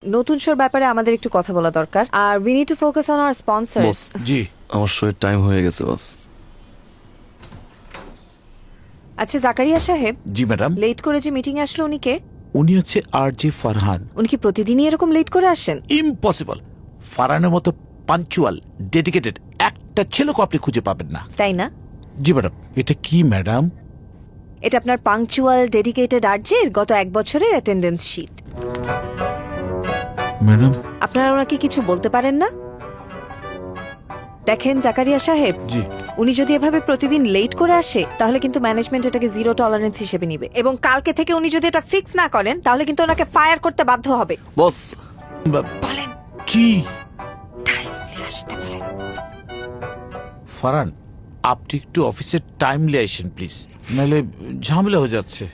নতুন শোর ব্যাপারে আমাদের একটু কথা বলা দরকার আর we need to focus on our sponsors. জি আমার শোয়ের টাইম হয়ে গেছে বস। আচ্ছা জাকারিয়া সাহেব, জি ম্যাডাম। লেট করে যে মিটিং এ আসলো উনি কে? উনি হচ্ছে RJ ফারহান। উনি কি প্রতিদিনই এরকম লেট করে আসেন? ইম্পসিবল। ফারহানের মতো পাঞ্চুয়াল ডেডিকেটেড একটা ছেলেকে আপনি খুঁজে পাবেন না। তাই না? জি ম্যাডাম। এটা কি ম্যাডাম? এটা আপনার পাংচুয়াল ডেডিকেটেড আরজের গত 1 বছরের অ্যাটেন্ডেন্স শিট। ম্যাডাম আপনারা ওনাকে কিছু বলতে পারেন না? দেখেন জাকারিয়া সাহেব, জি উনি যদি এভাবে প্রতিদিন লেট করে আসে তাহলে কিন্তু ম্যানেজমেন্ট এটাকে জিরো টলারেন্স হিসেবে নিবে এবং কালকে থেকে উনি যদি এটা ফিক্স না করেন তাহলে কিন্তু ওনাকে ফায়ার করতে বাধ্য হবে। বস বলেন কি টাইমলি আসতে বলেন। ফারহান আপনি একটু অফিসের টাইমলি আসেন প্লিজ, নাহলে ঝামেলা হয়ে যাচ্ছে।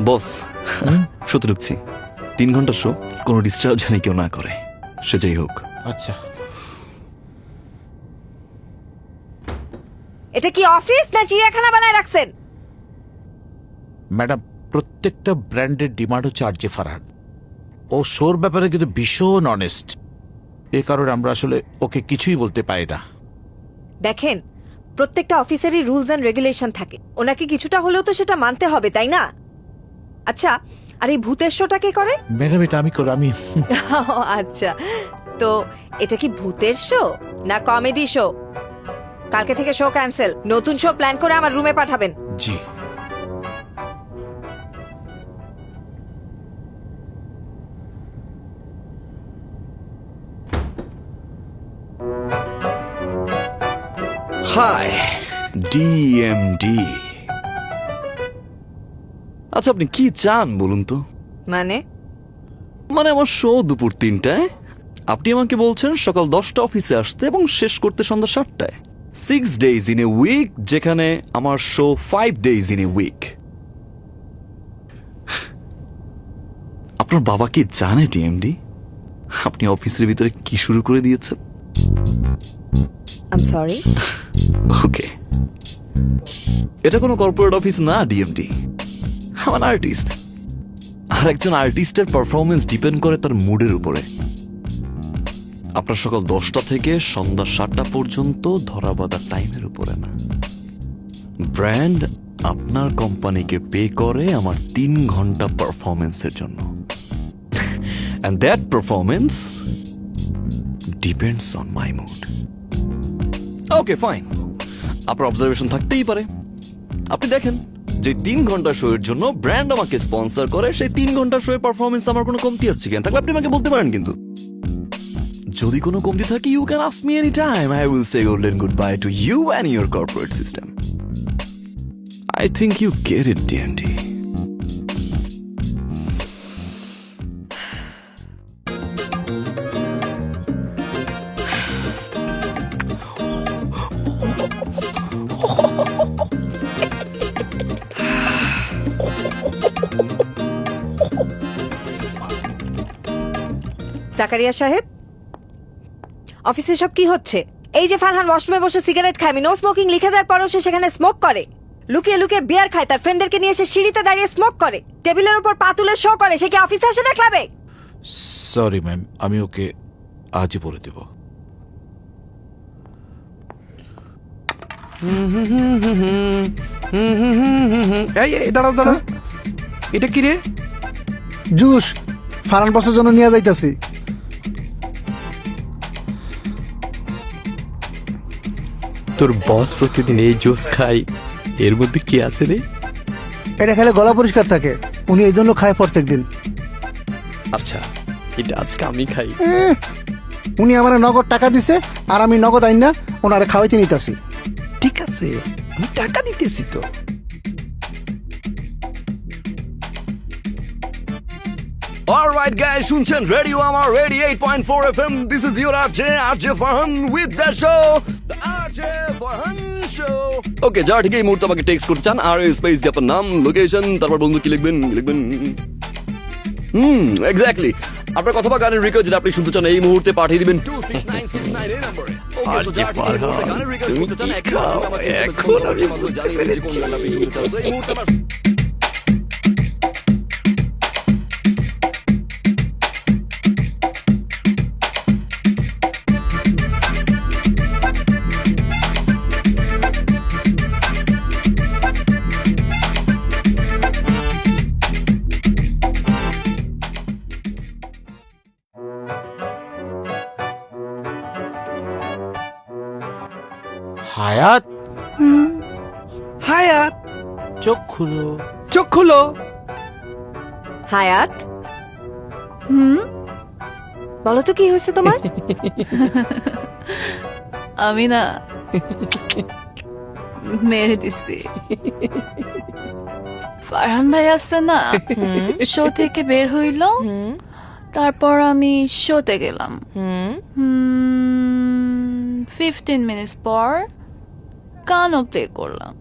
বস সত্যি ঢুকছি 3 ঘন্টার শো, কোনো ডিস্টার্ব জানি কেউ না করে, সে যাই হোক। আচ্ছা এটা কি অফিস না চিড়িয়াখানা বানায় রাখছেন? ম্যাডাম, প্রত্যেকটা ব্র্যান্ডের ডিমান্ড হচ্ছে RJ ফারহান। ও শোর ব্যাপারে কিন্তু ভীষণ অনেস্ট, এ কারণে আমরা আসলে ওকে কিছুই বলতে পারি না। দেখেন, প্রত্যেকটা অফিসেরই রুলস এন্ড রেগুলেশন থাকে, ওনাকে কিছুটা হলেও তো সেটা মানতে হবে, তাই না? আচ্ছা, আর এই ভূতের শোটা কে করে? ম্যাডাম এটা আমি করি, আমি আচ্ছা, তো এটা কি ভূতের শো না কমেডি শো? কালকে থেকে শো ক্যান্সেল, নতুন শো প্ল্যান করে আমার রুমে পাঠাবেন। জি হাই ডিএমডি। আচ্ছা আপনি কি চান বলুন তো? মানে আমার শো দুপুর 3টায়, আপনি আমাকে বলছেন সকাল 10টা অফিসে আসতে এবং শেষ করতে সন্ধ্যা 7টায়। 6 days in a week, যেখানে আমার show 5 days in a week। আপনার বাবা কি জানে ডিএমডি আপনি অফিসের ভিতরে কি শুরু করে দিয়েছেন? I am sorry. ওকে, এটা কোনো কর্পোরেট অফিস না ডিএমডি, আমার আর্টিস্ট, আর একজন আর্টিস্টের পারফরমেন্স ডিপেন্ড করে তার মুডের উপরে। আপনার সকাল 10টা থেকে সন্ধ্যা 7টা পর্যন্ত ধরা বাঁধা টাইমের উপরে না। ব্র্যান্ড আপনার কোম্পানিকে পে করে আমার 3 ঘন্টা পারফরমেন্সের জন্য, and that performance depends on my mood. Okay fine, আপনার অবজারভেশন থাকতেই পারে। আপনি দেখেন যে 3 ঘন্টা শো এর জন্য ব্র্যান্ড আমাকে স্পন্সর করে, সেই 3 ঘন্টা শো এর পারফরমেন্স আমার কোনো কমতি আছে কেন থাকলে আপনি আমাকে বলতে পারেন, কিন্তু যদি কোনো কমতি থাকে you can ask me any time, I will say golden good bye to you and your corporate system. I think you get it DMD. Zakaria সাহেব, অফিসে সব কি হচ্ছে? এই যে ফারহান ওয়াশরুমে বসে সিগারেট খায়, আমি নো স্মোকিং লিখে দেওয়ার পরও সে সেখানে স্মোক করে, লুকিয়ে লুকিয়ে বিয়ার খায়, তার ফ্রেন্ডদেরকে নিয়ে এসে সিঁড়িতে দাঁড়িয়ে স্মোক করে, টেবিলের উপর পা তুলে শো করে। সে কি অফিসে আসে না ক্লাবে? সরি ম্যাম, আমি ওকে আজই বলে দেব। এই দাঁড়াও দাঁড়াও, এটা কি রে? জুস ফারান বছর জন্য নিয়ে যাইতাছি। তোর বস প্রতিদিন এই জুস খাই, এর মধ্যে কি আছে রে? এটা খেলে গলা পরিষ্কার থাকে, উনি এই জন্য খায় প্রত্যেক দিন। আচ্ছা, এটা আজকে আমি খাই। উনি আমার নগদ টাকা দিছে আর আমি নগদ আইন না ওনারে খাওয়াইতে নিতেছি। ঠিক আছে, আমি টাকা দিতেছি তো। Alright guys, শুনছেন রেডিও আমার ready 8.4 FM. This is your RJ Farhan with the show, the RJ Farhan Show. Okay, যারা ঠিক এই মুহূর্তে আমাকে টেক্সট করতে চান, আর স্পেস দিয়ে আপনার নাম, লোকেশন, তারপর বন্ধু কি লিখবেন এক্স্যাক্টলি আপনার কথা বা গানের রিকোয়েস্ট যেটা আপনি শুনতে চান এই মুহূর্তে পাঠিয়ে দিবেন 2697 969 এই নম্বরে। Okay, আর so যে যারা টিকিট এই মুহূর্তে ফারহান, গানের request তুমি করতে চান, কি এখনই খাও? আমাকে SMS এখন করুন, আমি আমাকে বুঝতে জানিয়ে দিন যে কোন পেরেছি। গান আপনি শুনতে চান। So এই মুহূর্তে আমার হায়াত হায়াত চোখ খুলো। চোখ খুলো। হায়াত বলো তো কি হয়েছে তোমার? আমি না মেরে দিছি। ফারহান ভাই আসতে না শো থেকে বের হইল, তারপর আমি শোতে গেলাম। 15 মিনিটস পর গানও প্লে করলাম,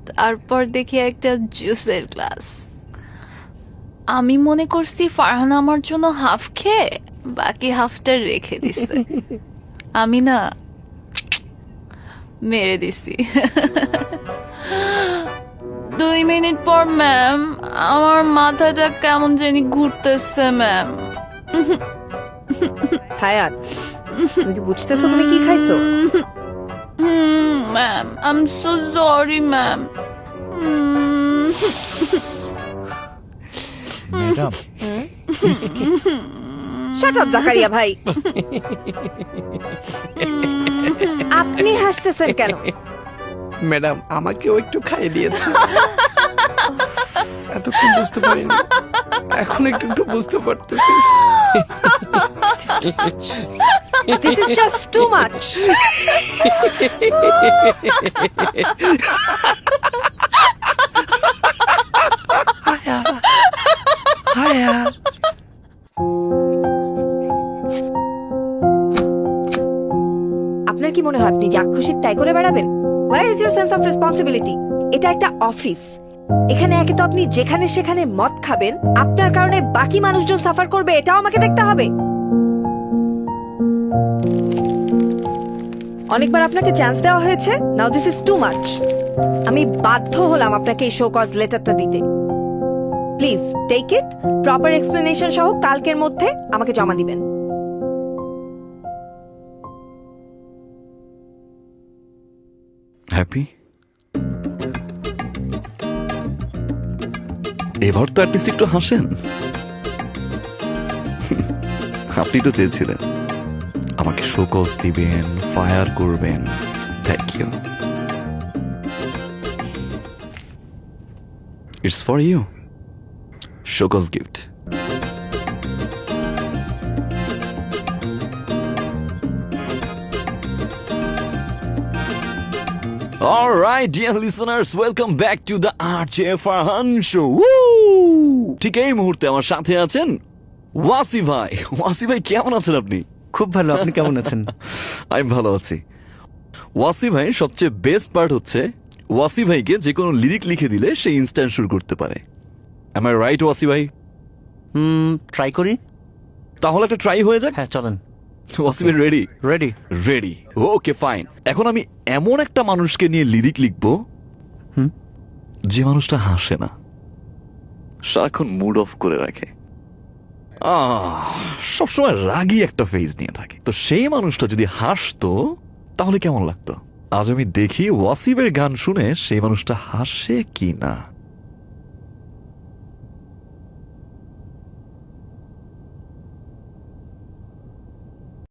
তারপর দেখি একটা জুসের গ্লাস। আমি মনে করছি ফারহান আমার জন্য হাফ খেয়ে বাকি হাফটা রেখে দিছে। আমি না মেরে দিছি। 2 মিনিট পর ম্যাম আমার মাথাটা কেমন জানি ঘুরতেছে ম্যাম। হায়াত তুমি কি বুঝতেছো তুমি কি খাইছো? Ma'am I am so sorry ma'am. Madam shut up Zakaria ভাই। আপনি হাসতেছেন কেন? ম্যাডাম আমাকেও একটু খাইয়ে দিয়েছে। এতক্ষণ বুঝতে পারিনি, এখন একটু একটু বুঝতে পারতেছি। This is just too much. হায়াত আপনার কি মনে হয় আপনি যা খুশি তাই করে বেড়াবেন? Where is your sense of responsibility? এটা একটা অফিস। এখানে একে তো আপনি যেখানে সেখানে মদ খাবেন, আপনার কারণে বাকি মানুষজন সাফার করবে, এটাও আমাকে দেখতে হবে। অনেকবার আপনাকে চান্স দেওয়া হয়েছে, now this is too much. আমি বাধ্য হলাম আপনাকে এই শো কজ লেটারটা দিতে। Please take it, proper explanation সহ কালকের মধ্যে আমাকে জমা দিবেন। হ্যাপি? এবার তো অ্যাটলিস্ট একটু হাসেন। আপনি তো চেয়েছিলেন আমাকে শোকজ দিবেন, ফায়ার করবেন। Thank you. It's for you, show cause gift. All right, dear listeners, welcome back to the RJ Farhan Show. Woo! ঠিক এই মুহূর্তে আমার সাথে আছেন ওয়াসি ভাই। ওয়াসি ভাই কেমন আছেন আপনি? খুব ভালো, আপনি কেমন আছেন? আমি ভালো আছি। ওয়াসি ভাই সবচেয়ে বেস্ট পার্ট হচ্ছে ওয়াসি ভাইকে যে কোনো লিরিক লিখে দিলে সে ইনস্ট্যান্ট শুরু করতে পারে। Am I right, ওয়াসি ভাই? ট্রাই করি। তাহলে একটা ট্রাই হয়ে যাক। হ্যাঁ চলেন। ওয়াসি ভাই ready? Ready. Ready, okay fine. এখন আমি এমন একটা মানুষকে নিয়ে লিরিক লিখব যে মানুষটা হাসে না, সারাক্ষণ মুড অফ করে রাখে, সবসময় রাগী একটা ফেজ নিয়ে থাকে। তো সেই মানুষটা যদি হাসতো তাহলে কেমন লাগতো? আজ আমি দেখি ওয়াসিবের গান শুনে সেই মানুষটা হাসে কি না।